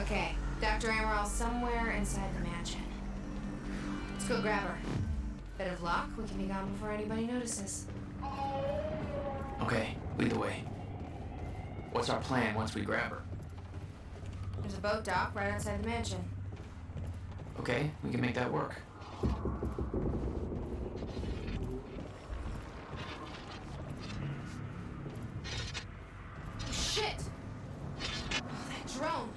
Okay, Dr. Amaril's somewhere inside the mansion. Let's go grab her. Bit of luck, we can be gone before anybody notices. Okay, lead the way. What's our plan once we grab her? There's a boat dock right outside the mansion. Okay, we can make that work. Oh, shit! Oh, that drone!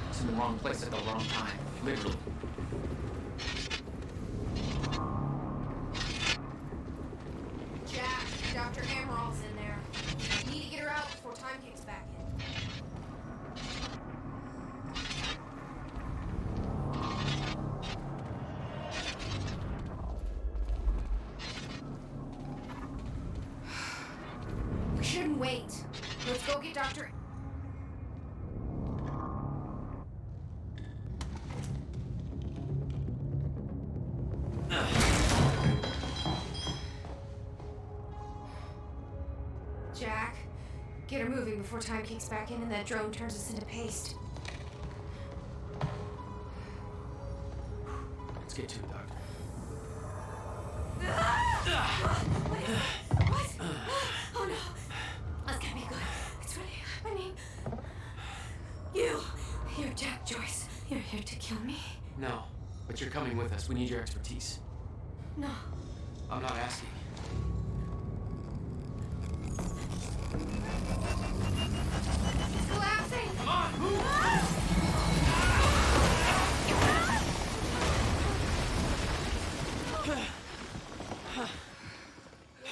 It's in the wrong place at the wrong time, literally. Jack, Dr. Amaril's in there. We need to get her out before time kicks back in. We shouldn't wait. Let's go get Dr. Jack, get her moving before time kicks back in and that drone turns us into paste. Let's get to it, Doctor. What? Oh no. That's gonna be good. It's really happening. You're Jack Joyce. You're here to kill me? No, but you're coming with us. We need your expertise. No. I'm not asking. It's collapsing! Come on, move!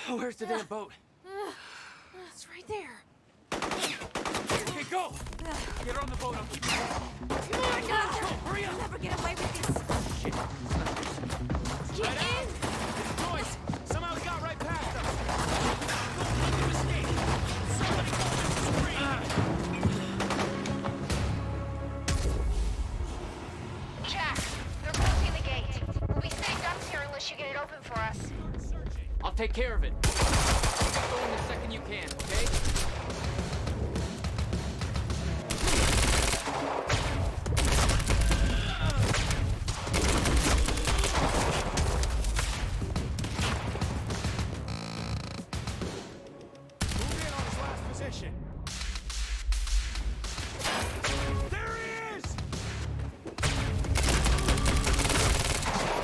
Oh, where's the damn boat? It's right there. Okay, go! Get her on the boat. I'll keep you posted. Come on, Doctor! Hurry up! You'll never get away with this. Shit. Get Right in! out. It's Joyce! Somehow he got right past us! Don't let him escape! Somebody call Mr. Serene! Jack, they're closing the gate. We'll be staying up here unless you get it open for us. I'll take care of it. Go in the second you can, okay? Move in on his last position. There he is!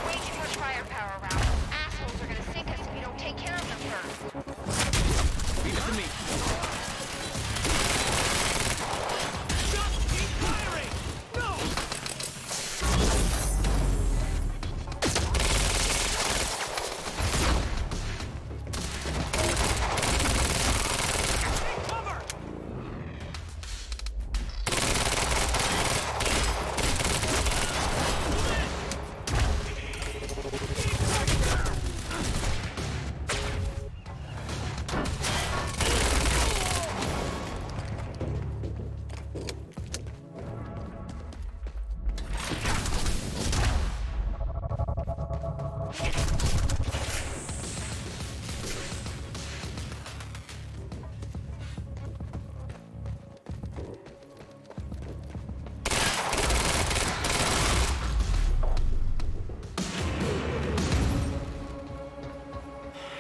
Way too much firepower around. Assholes are gonna sink us if we don't take care of them first. Leave it to me. Just keep firing! No! Take cover!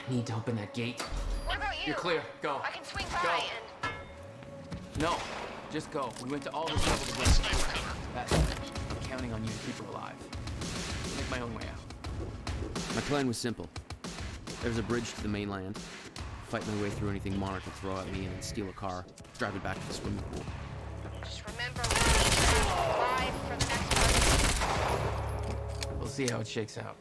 Need to open that gate. What about you? You're clear. Go. I can swing Go. by and... No, just go. We went to all this trouble to get that. I'm counting on you to keep her alive. I'll make my own way out. My plan was simple. There was a bridge to the mainland. Fight my way through anything Monarch would throw at me and then steal a car, drive it back to the swimming pool. Just remember, we need to alive for the next one. We'll see how it shakes out.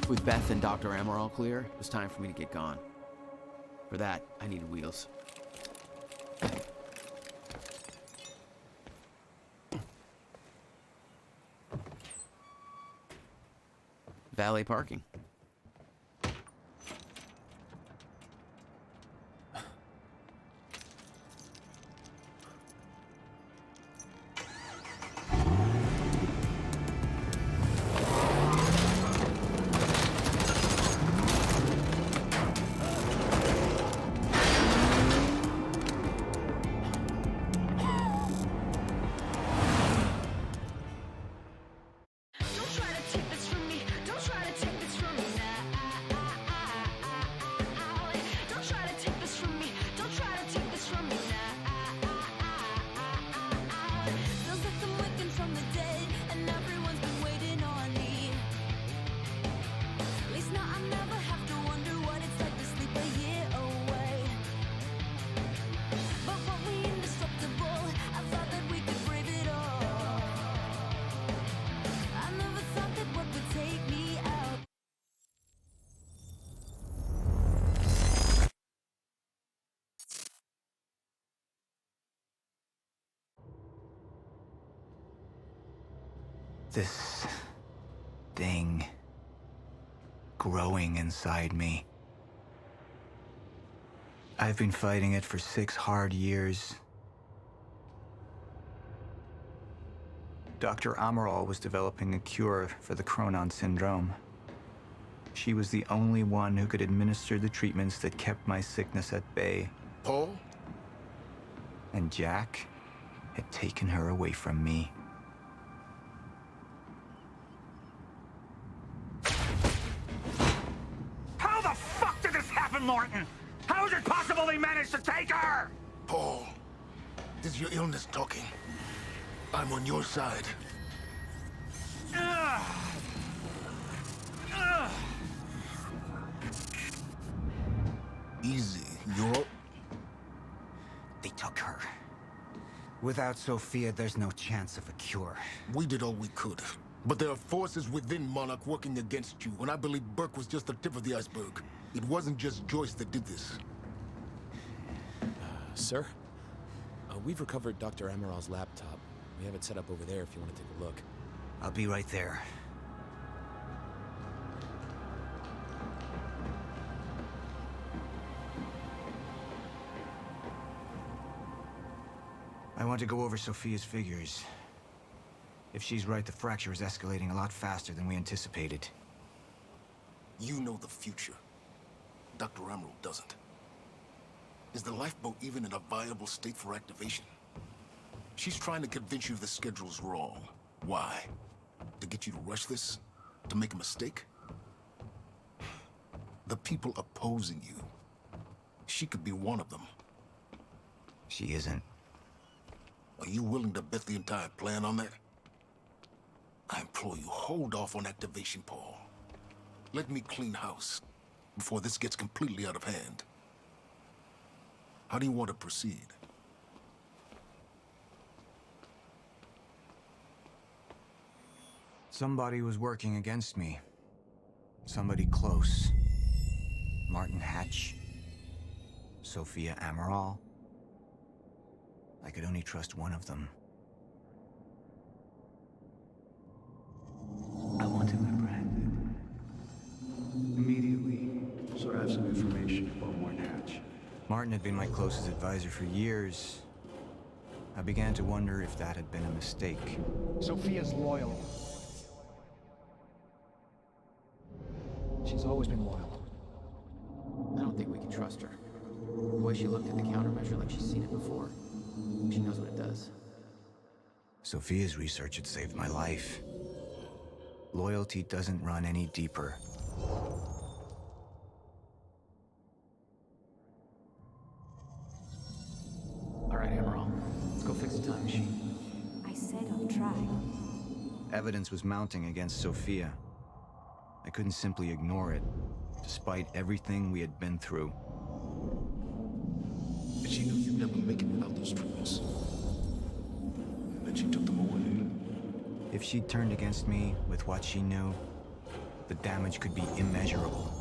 With Beth and Dr. Amaral clear, it was time for me to get gone. For that, I needed wheels. Valet parking. This thing growing inside me. I've been fighting it for 6 hard years. Dr. Amaral was developing a cure for the chronon syndrome. She was the only one who could administer the treatments that kept my sickness at bay. Paul? And Jack had taken her away from me. How the fuck did this happen, Morton? How is it possible they managed to take her? Paul, is your illness talking? I'm on your side. Easy, you're... They took her. Without Sophia, there's no chance of a cure. We did all we could. But there are forces within Monarch working against you, and I believe Burke was just the tip of the iceberg. It wasn't just Joyce that did this. Sir? We've recovered Dr. Amaral's laptop. We have it set up over there if you want to take a look. I'll be right there. I want to go over Sophia's figures. If she's right, the fracture is escalating a lot faster than we anticipated. You know the future. Dr. Amaral doesn't. Is the lifeboat even in a viable state for activation? She's trying to convince you the schedule's wrong. Why? To get you to rush this? To make a mistake? The people opposing you. She could be one of them. She isn't. Are you willing to bet the entire plan on that? I implore you, hold off on activation, Paul. Let me clean house before this gets completely out of hand. How do you want to proceed? Somebody was working against me. Somebody close. Martin Hatch. Sophia Amaral. I could only trust one of them. I want him apprehended. Immediately, so I have some information about Martin Hatch. Martin had been my closest advisor for years. I began to wonder if that had been a mistake. Sophia's loyal. She's always been loyal. I don't think we can trust her. The way she looked at the countermeasure like she's seen it before. She knows what it does. Sophia's research had saved my life. Loyalty doesn't run any deeper. All right, Amaral. Let's go fix the time machine. I said I'll try. Evidence was mounting against Sophia. I couldn't simply ignore it, despite everything we had been through. And she knew you'd never make it without those treatments. And then she took them away. If she'd turned against me with what she knew, the damage could be immeasurable.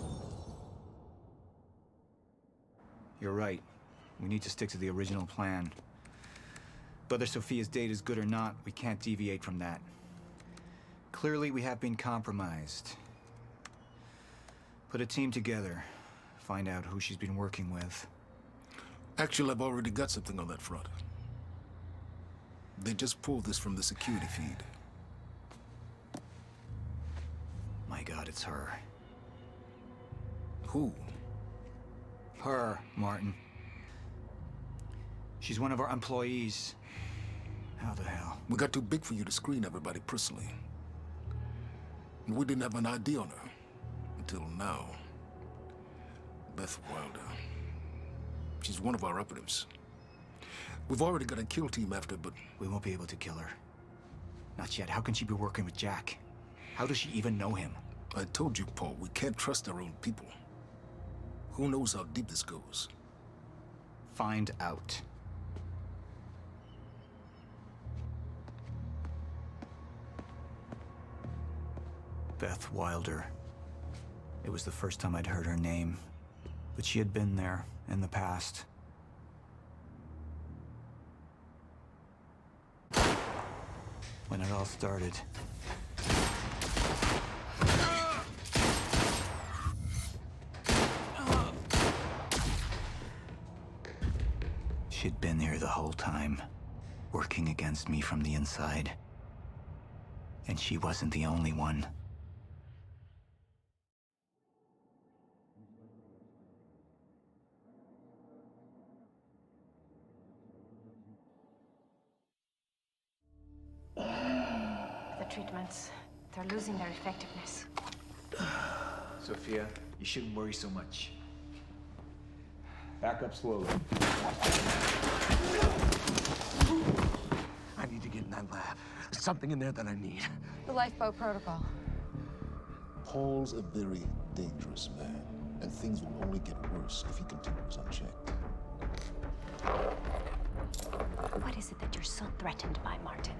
You're right. We need to stick to the original plan. Whether Sophia's date is good or not, we can't deviate from that. Clearly, we have been compromised. Put a team together. Find out who she's been working with. Actually, I've already got something on that front. They just pulled this from the security feed. My God, it's her. Who? Her, Martin. She's one of our employees. How the hell? We got too big for you to screen everybody personally. And we didn't have an ID on her. Until now. Beth Wilder. She's one of our operatives. We've already got a kill team after, but... We won't be able to kill her. Not yet. How can she be working with Jack? How does she even know him? I told you, Paul, we can't trust our own people. Who knows how deep this goes? Find out. Beth Wilder. It was the first time I'd heard her name, but she had been there in the past. When it all started. She'd been here the whole time, working against me from the inside. And she wasn't the only one. The treatments, they're losing their effectiveness. Sophia, you shouldn't worry so much. Back up slowly. I need to get in that lab. There's something in there that I need. The lifeboat protocol. Paul's a very dangerous man, and things will only get worse if he continues unchecked. What is it that you're so threatened by, Martin?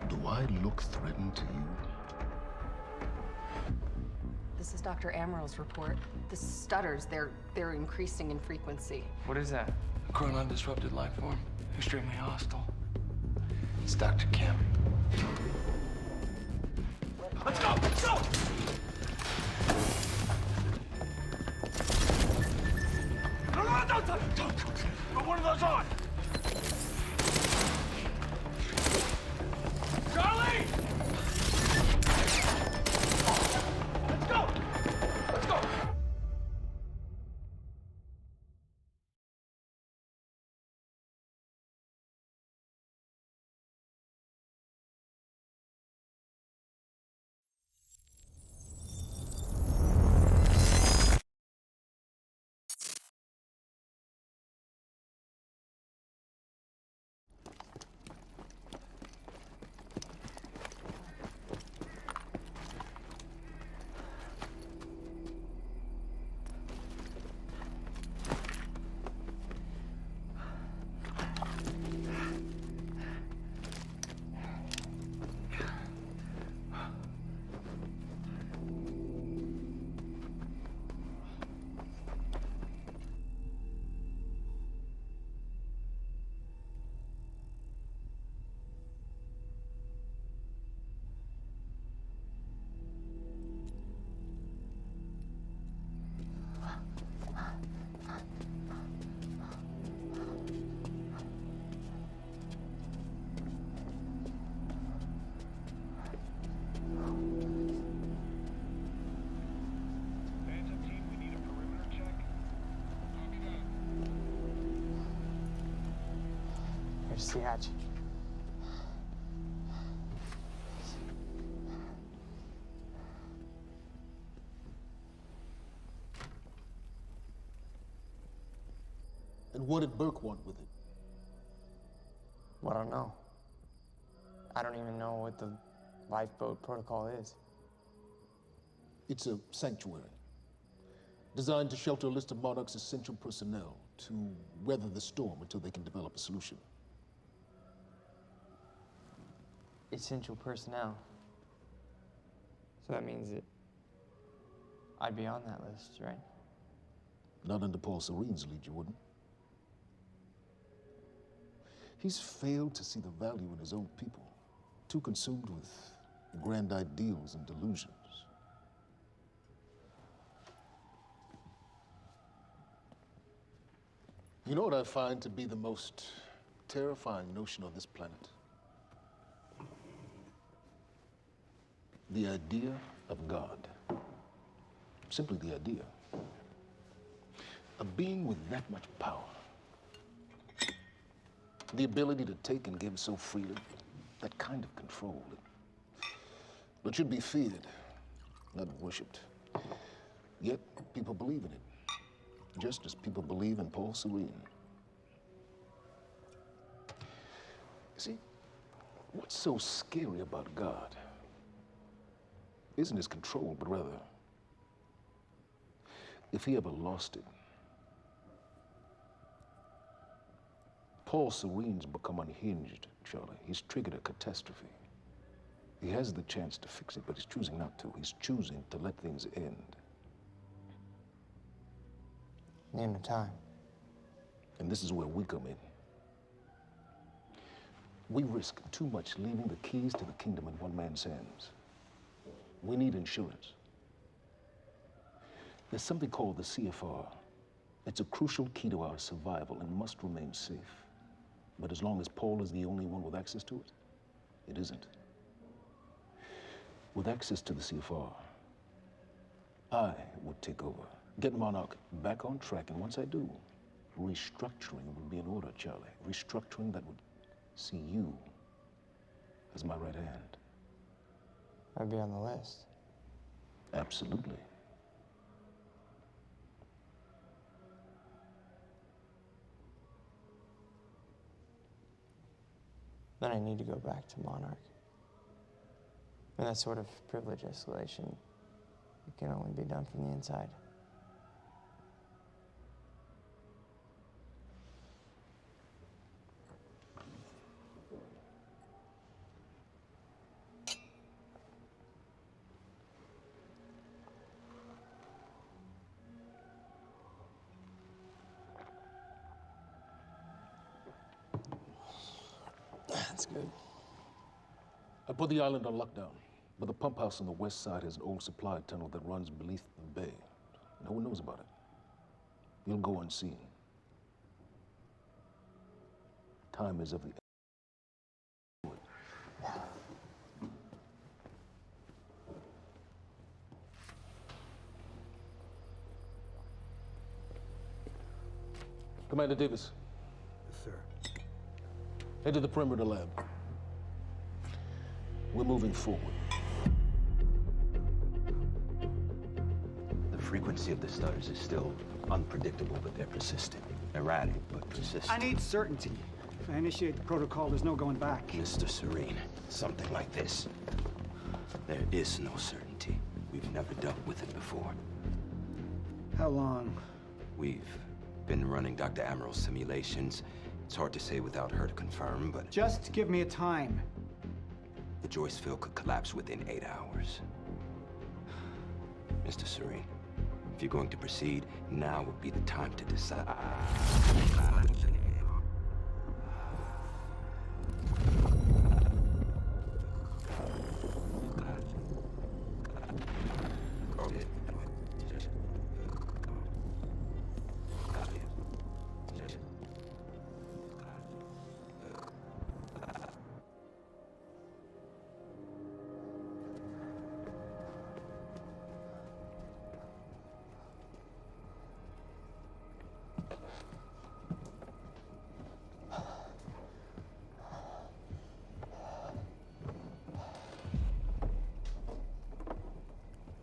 Do I look threatened to you? This is Dr. Amaril's report. The stutters, they're increasing in frequency. What is that? A chronon disrupted life form. Extremely hostile. It's Dr. Kim. Let's go! Let's go! No, don't. Put one of those on! Charlie! Let's go! Let's go! Here's the hatch. And what did Burke want with it? Well, I don't know. I don't even know what the lifeboat protocol is. It's a sanctuary. Designed to shelter a list of Monarch's essential personnel to weather the storm until they can develop a solution. Essential personnel. So that means that I'd be on that list, right? Not under Paul Serene's lead, you wouldn't. He's failed to see the value in his own people, too consumed with grand ideals and delusions. You know what I find to be the most terrifying notion on this planet? The idea of God. Simply the idea. A being with that much power. The ability to take and give so freely. That kind of control. It should be feared, not worshipped. Yet, people believe in it. Just as people believe in Paul Serene. See, what's so scary about God isn't his control, but rather, if he ever lost it. Paul Serene's become unhinged, Charlie. He's triggered a catastrophe. He has the chance to fix it, but he's choosing not to. He's choosing to let things end. The end of time. And this is where we come in. We risk too much leaving the keys to the kingdom in one man's hands. We need insurance. There's something called the CFR. It's a crucial key to our survival and must remain safe. But as long as Paul is the only one with access to it, it isn't. With access to the CFR, I would take over, get Monarch back on track, and once I do, restructuring would be in order, Charlie. Restructuring that would see you as my right hand. I'd be on the list. Absolutely. Then I need to go back to Monarch. And that sort of privilege escalation, it can only be done from the inside. That's good. I put the island on lockdown, but the pump house on the west side has an old supply tunnel that runs beneath the bay. No one knows about it. You'll go unseen. Time is of the... Commander Davis. Yes, sir. Head to the perimeter lab. We're moving forward. The frequency of the stutters is still unpredictable, but they're persistent. Erratic, but persistent. I need certainty. If I initiate the protocol, there's no going back. Mr. Serene, something like this. There is no certainty. We've never dealt with it before. How long? We've been running Dr. Amaril's simulations. It's hard to say without her to confirm, but... Just give me a time. The Joyce field could collapse within 8 hours. Mr. Serene, if you're going to proceed, now would be the time to decide.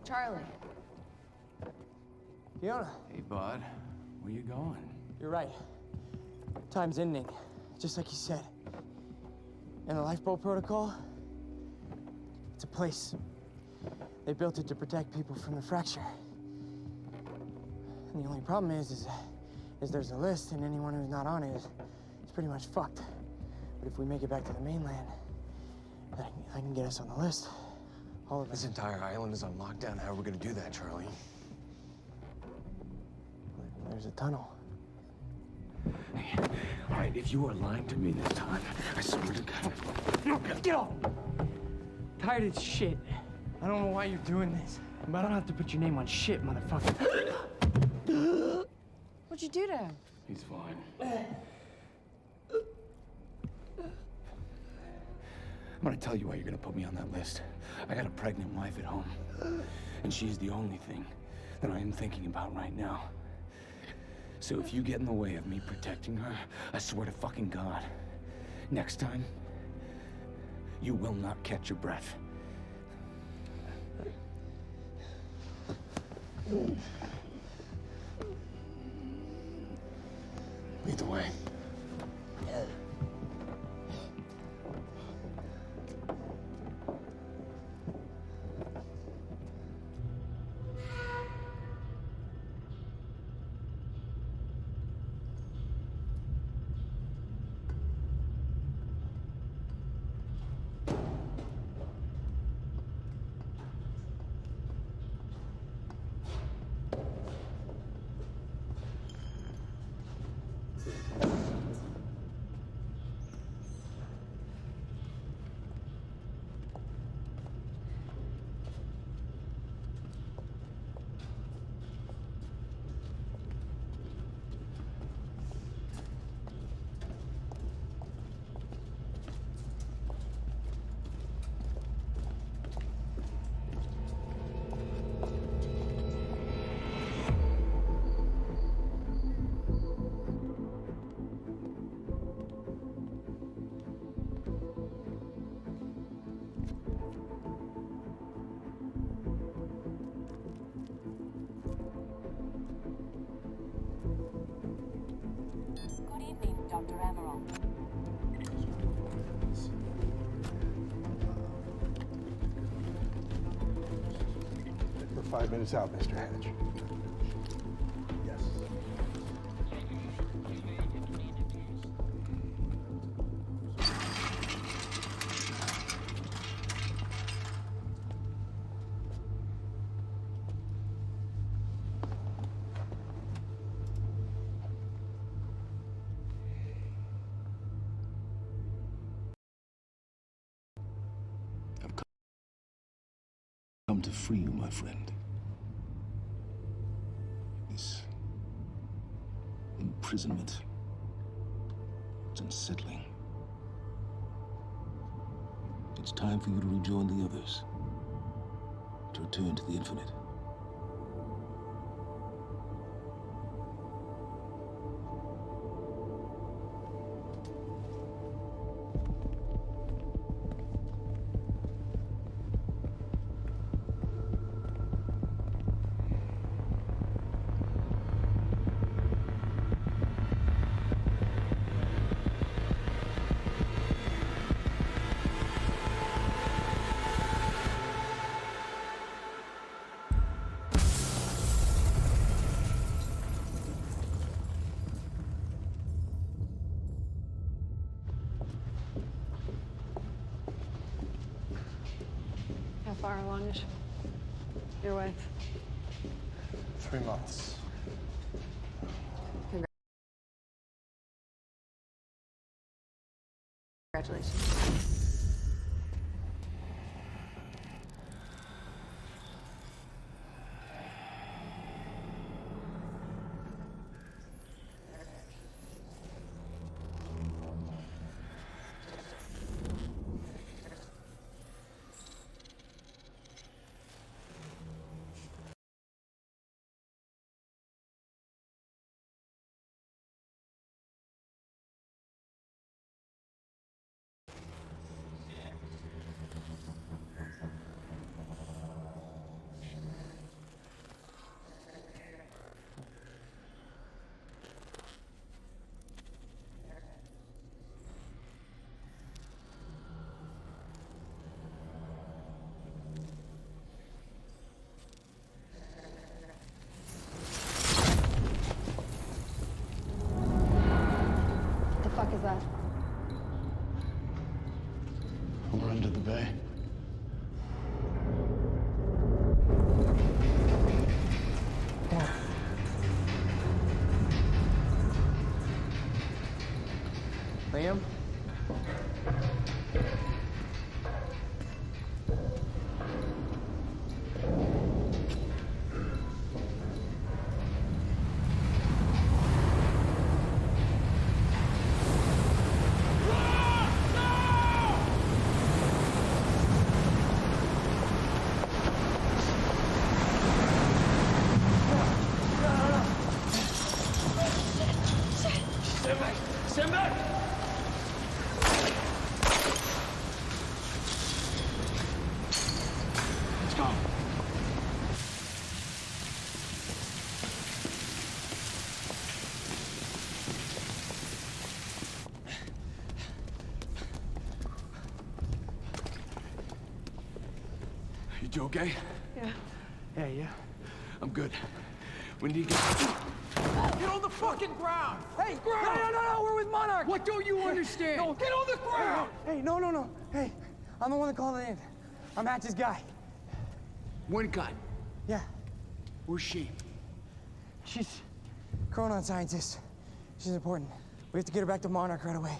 Charlie. Fiona. Hey, bud. Where you going? You're right. Time's ending, just like you said. And the lifeboat protocol? It's a place. They built it to protect people from the fracture. And the only problem is there's a list, and anyone who's not on it is pretty much fucked. But if we make it back to the mainland, I can get us on the list. All of us. This entire island is on lockdown. How are we gonna do that, Charlie? There's a tunnel. All right, if you are lying to me this time, I swear to God. Get off! Tired of this shit. I don't know why you're doing this, but I don't have to put your name on shit, motherfucker. What'd you do to him? He's fine. I'm gonna tell you why you're gonna put me on that list. I got a pregnant wife at home, and she's the only thing that I am thinking about right now. So if you get in the way of me protecting her, I swear to fucking God, next time, you will not catch your breath. Lead the way. Dr. Emerald. We're 5 minutes out, Mr. Hatch. Yes. Come to free you, my friend. This imprisonment, it's unsettling. It's time for you to rejoin the others, to return to the infinite. How far along is your wife? 3 months. Congratulations. Come. You okay? Yeah. Yeah, yeah. I'm good. We need to get... Get on the fucking ground! Hey, ground! No, we're with Monarch! What don't you understand? No, get on the ground! Hey, no. Hey, I'm the one that called it in. I'm Hatch's guy. One gun. Yeah. Where's she? She's a chronon scientist. She's important. We have to get her back to Monarch right away.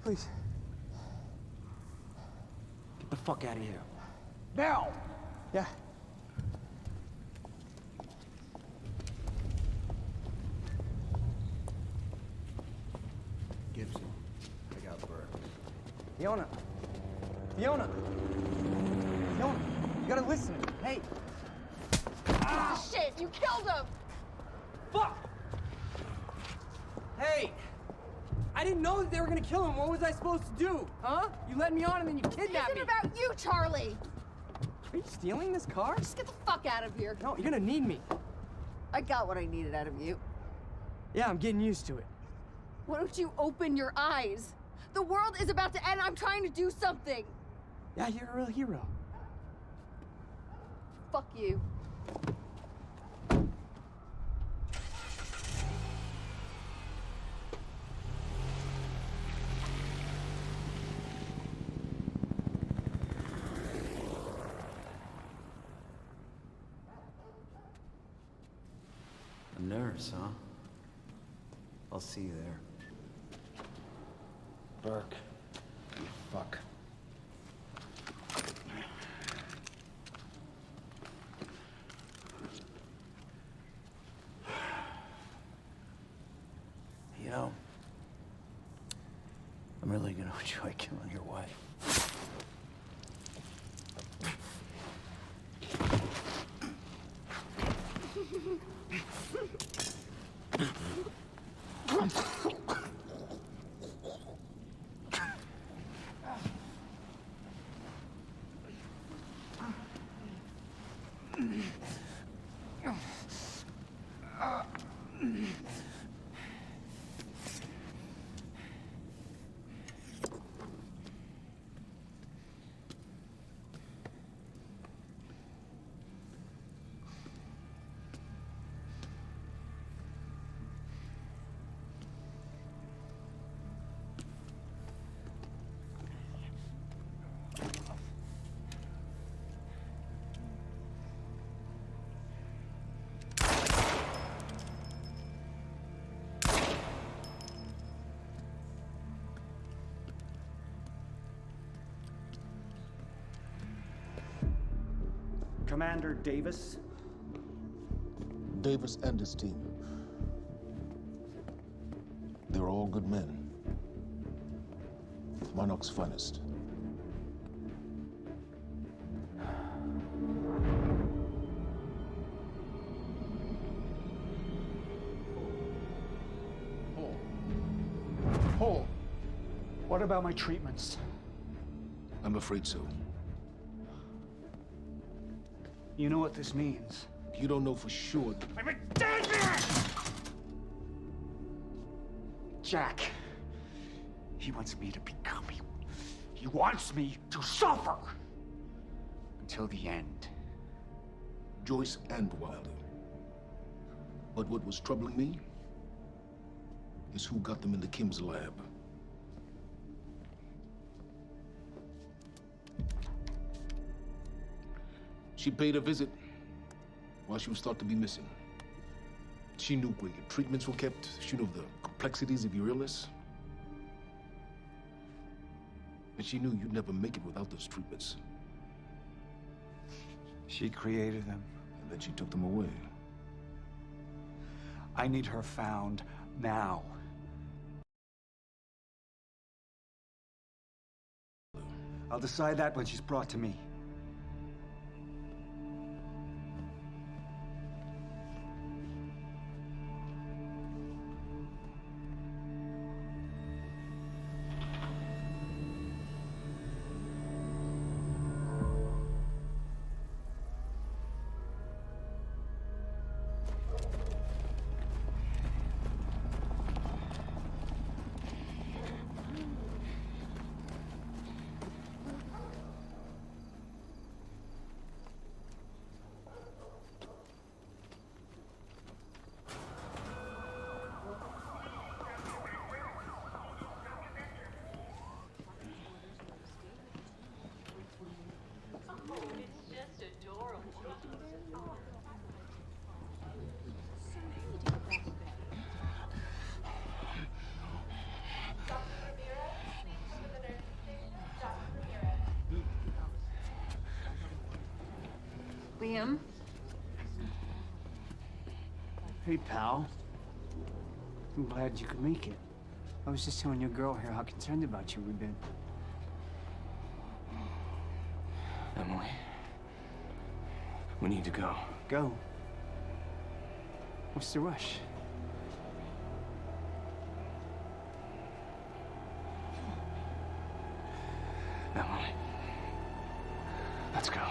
Please. Get the fuck out of here. Now! Yeah. Gibson, I got Burke. Fiona, you gotta listen to me. Hey. Ah, shit, you killed him! Fuck! Hey! I didn't know that they were gonna kill him. What was I supposed to do? Huh? You led me on and then you kidnapped me. This isn't about you, Charlie! Are you stealing this car? Just get the fuck out of here. No, you're gonna need me. I got what I needed out of you. Yeah, I'm getting used to it. Why don't you open your eyes? The world is about to end. I'm trying to do something. Yeah, you're a real hero. Fuck you. A nurse, huh? I'll see you there. Burke. You fuck. You know, I'm really gonna enjoy killing your wife. Commander Davis? Davis and his team. They were all good men. Monarch's finest. Paul, what about my treatments? I'm afraid so. You know what this means? You don't know for sure. I'm a dead man! Jack. He wants me to become you. He wants me to suffer. Until the end. Joyce and Wilder. But what was troubling me is who got them into Kim's lab. She paid a visit while she was thought to be missing. She knew where your treatments were kept. She knew the complexities of your illness. And she knew you'd never make it without those treatments. She created them. And then she took them away. I need her found now. I'll decide that when she's brought to me. just adorable. Liam? Hey, pal. I'm glad you could make it. I was just telling your girl here how concerned about you we've been. Emily, we need to go. Go? What's the rush? Emily, let's go.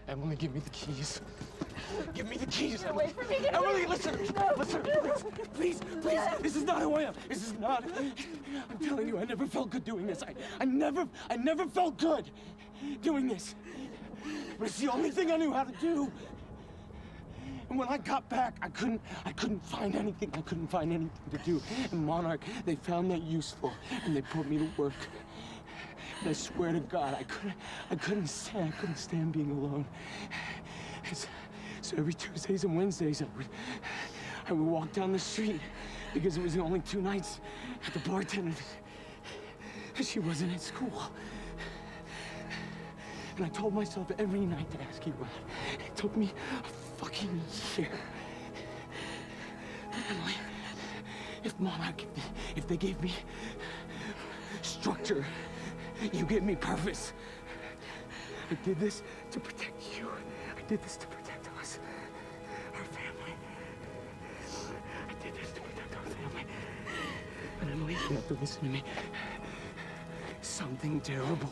Emily, give me the keys. Give me the keys. Get away from me. Get Emily, away. listen. No. Listen, please, please. This is not who I am. This is not. I'm telling you, I never felt good doing this. I never felt good doing this. But it's the only thing I knew how to do. And when I got back, I couldn't find anything. I couldn't find anything to do. And Monarch, they found that useful, and they put me to work. And I swear to God, I couldn't stand being alone. So every Tuesdays and Wednesdays, I would walk down the street because it was the only 2 nights at the bartender. She wasn't at school. And I told myself every night to ask you out. It took me a fucking year. Emily, if Monarch, if they gave me structure, you gave me purpose. I did this to protect you. I did this to protect us, our family. I did this to protect our family. And Emily, you have to listen to me. Something terrible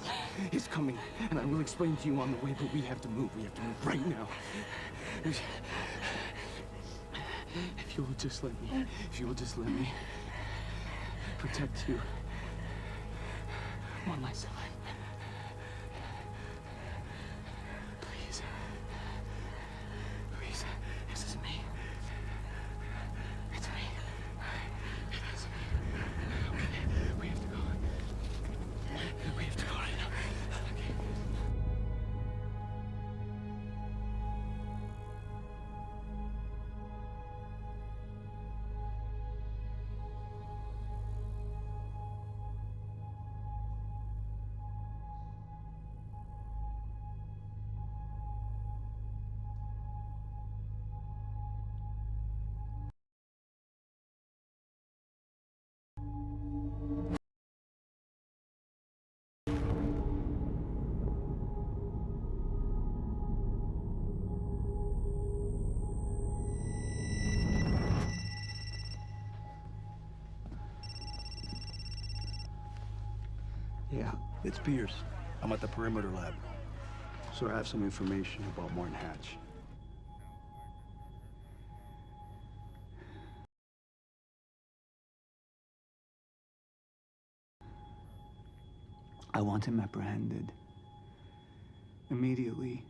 is coming, and I will explain to you on the way, but we have to move. We have to move right now. If you will just let me protect you one last time. Please. Please. This is me. It's me. It is me. Okay. We have to go. We have to go right now. Okay. Yeah, it's Pierce. I'm at the perimeter lab. So I have some information about Martin Hatch. I want him apprehended. Immediately.